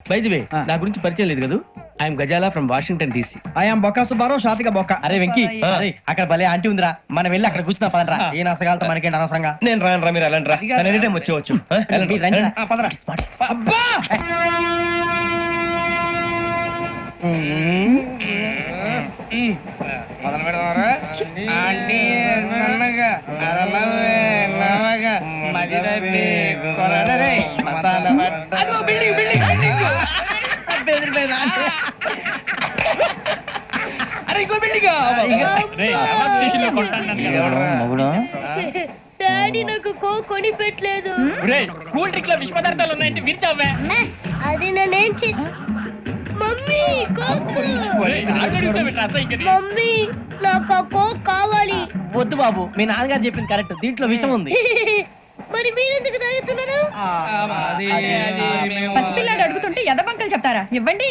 By the way నా గురించి పరిచయం లేదు కదా. I'm Ghazala from Washington DC. I'm Bokka Subbarao షాతిక బొక్క. అరే వెంకీ, అరే అక్కడ భలే ఆంటీ ఉందిరా, మనం వెళ్ళి అక్కడ కూర్చున్నా పదరా. ఏ నసగాలతో మనకేంటి అనవసరంగా. నేను రాను రా, మీరు వెళ్ళండి రా. తను ఎనీ టైం వచ్చేవచ్చు. వెళ్ళండి, మీరు రండి రా. అబ్బా మొదలు పెడదామరా? ఆంటీ సన్నగా అరలవే నవగా మది తప్పి కొరడరే మతాల పట్ట. అదిగో బిల్డింగ్ బిల్డింగ్ బిల్డింగ్. అరే ఇంకో బిల్డింగ్. డాడీ నాకు కొని పెట్టలేదు. కూల్ డ్రింక్ లో విష పదార్థాలు ఉన్నాయంటే విరిచావే. అది నేనేం మమ్మీ కోక్. మమ్మీ నాకు ఆ కోక్ కావాలి. వద్దు బాబు, మీ నాన్నగారు చెప్పింది కరెక్ట్, దీంట్లో విషయం ఉంది. మరి మీరెందుకు తాగుతున్నారు? పసిపిల్లాడు అడుగుతుంటే ఎదబంకలు చెప్తారా? ఇవ్వండి.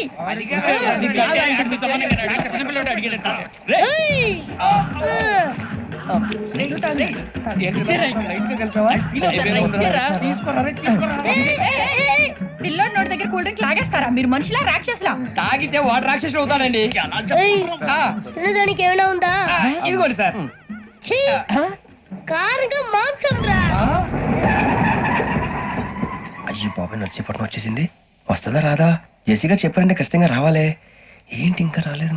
ఏయ్! పిల్లోడి నోటి దగ్గర కూల్ డ్రింక్ లాగేస్తారా? మీరు మనుషులా రాక్షసులా? తాగితే వాడు రాక్షసుడు అవుతాడండి. ఏయ్! తినడానికి ఏమైనా ఉందా? ఇదిగోండి సార్. ఛీ! కారంగా మాంసం రా. అయ్యో బాబాయ్, నడిచేపట్నం వచ్చేసింది. వస్తుందా రాదా? జెసిగా చెప్పారంటే ఖచ్చితంగా రావాలే. ఏంటి ఇంకా రాలేదు.